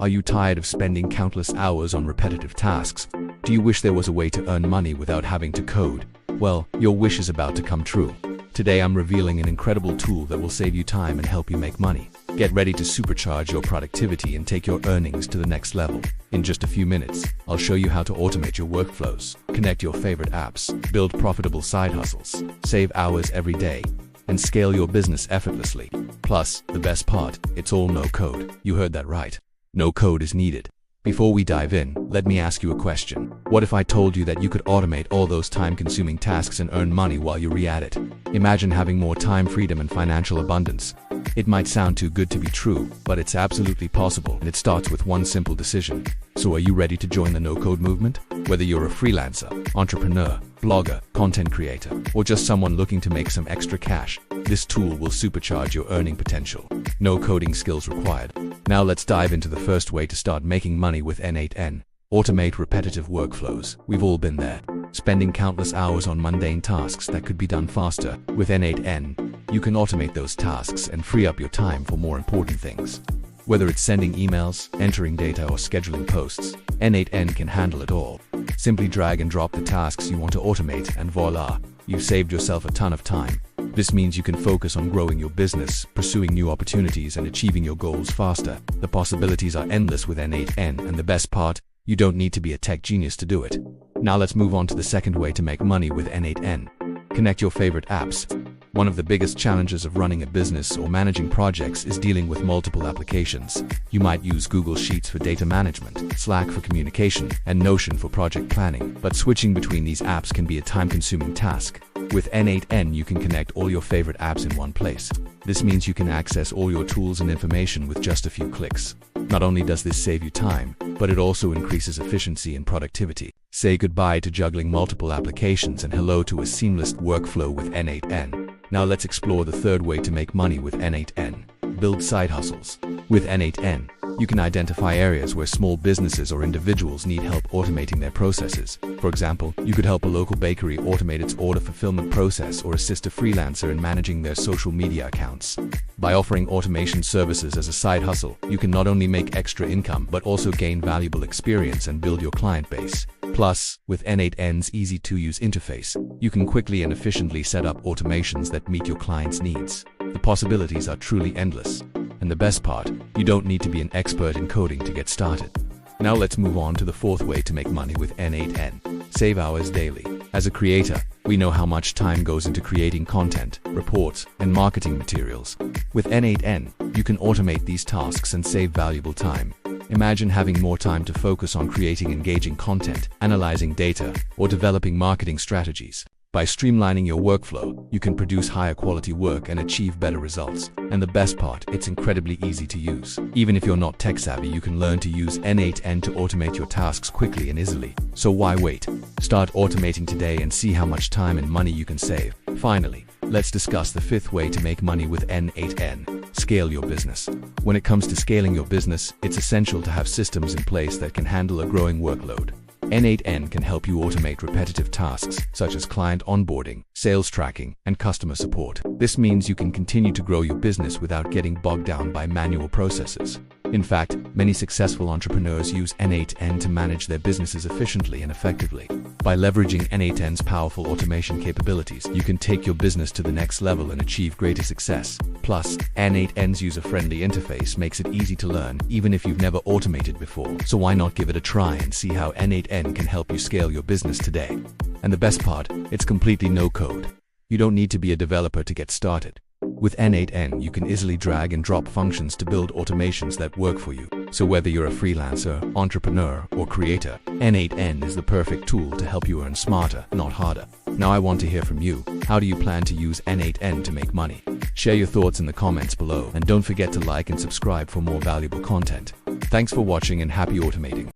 Are you tired of spending countless hours on repetitive tasks? Do you wish there was a way to earn money without having to code? Well, your wish is about to come true. Today I'm revealing an incredible tool that will save you time and help you make money. Get ready to supercharge your productivity and take your earnings to the next level. In just a few minutes, I'll show you how to automate your workflows, connect your favorite apps, build profitable side hustles, save hours every day, and scale your business effortlessly. Plus, the best part, it's all no code. You heard that right. No code is needed. Before we dive in, let me ask you a question. What if I told you that you could automate all those time-consuming tasks and earn money while you're at it? Imagine having more time, freedom, and financial abundance. It might sound too good to be true, but it's absolutely possible, and it starts with one simple decision. So are you ready to join the no-code movement? Whether you're a freelancer, entrepreneur, blogger, content creator, or just someone looking to make some extra cash, this tool will supercharge your earning potential. No coding skills required. Now let's dive into the first way to start making money with n8n. Automate repetitive workflows. We've all been there, spending countless hours on mundane tasks that could be done faster. With n8n, you can automate those tasks and free up your time for more important things. Whether it's sending emails, entering data, or scheduling posts, n8n can handle it all. Simply drag and drop the tasks you want to automate and voila, you've saved yourself a ton of time. This means you can focus on growing your business, pursuing new opportunities, and achieving your goals faster. The possibilities are endless with n8n, and the best part, you don't need to be a tech genius to do it. Now let's move on to the second way to make money with n8n. Connect your favorite apps. One of the biggest challenges of running a business or managing projects is dealing with multiple applications. You might use Google Sheets for data management, Slack for communication, and Notion for project planning, but switching between these apps can be a time-consuming task. With n8n, you can connect all your favorite apps in one place. This means you can access all your tools and information with just a few clicks. Not only does this save you time, but it also increases efficiency and productivity. Say goodbye to juggling multiple applications and hello to a seamless workflow with n8n. Now let's explore the third way to make money with n8n. Build side hustles. With n8n, you can identify areas where small businesses or individuals need help automating their processes. For example, you could help a local bakery automate its order fulfillment process or assist a freelancer in managing their social media accounts. By offering automation services as a side hustle, you can not only make extra income but also gain valuable experience and build your client base. Plus, with n8n's easy-to-use interface, you can quickly and efficiently set up automations that meet your clients' needs. The possibilities are truly endless. And the best part, you don't need to be an expert in coding to get started. Now let's move on to the fourth way to make money with n8n. Save hours daily. As a creator, we know how much time goes into creating content, reports, and marketing materials. With n8n, you can automate these tasks and save valuable time. Imagine having more time to focus on creating engaging content, analyzing data, or developing marketing strategies. By streamlining your workflow, you can produce higher quality work and achieve better results. And the best part, it's incredibly easy to use. Even if you're not tech savvy, you can learn to use n8n to automate your tasks quickly and easily. So why wait? Start automating today and see how much time and money you can save. Finally, let's discuss the fifth way to make money with n8n. Scale your business. When it comes to scaling your business, it's essential to have systems in place that can handle a growing workload. n8n can help you automate repetitive tasks such as client onboarding, sales tracking, and customer support. This means you can continue to grow your business without getting bogged down by manual processes. In fact, many successful entrepreneurs use n8n to manage their businesses efficiently and effectively. By leveraging n8n's powerful automation capabilities, you can take your business to the next level and achieve greater success. Plus, n8n's user-friendly interface makes it easy to learn, even if you've never automated before. So why not give it a try and see how n8n can help you scale your business today? And the best part, it's completely no code. You don't need to be a developer to get started. With n8n, you can easily drag and drop functions to build automations that work for you. So whether you're a freelancer, entrepreneur, or creator, n8n is the perfect tool to help you earn smarter, not harder. Now I want to hear from you. How do you plan to use n8n to make money? Share your thoughts in the comments below, and don't forget to like and subscribe for more valuable content. Thanks for watching and happy automating.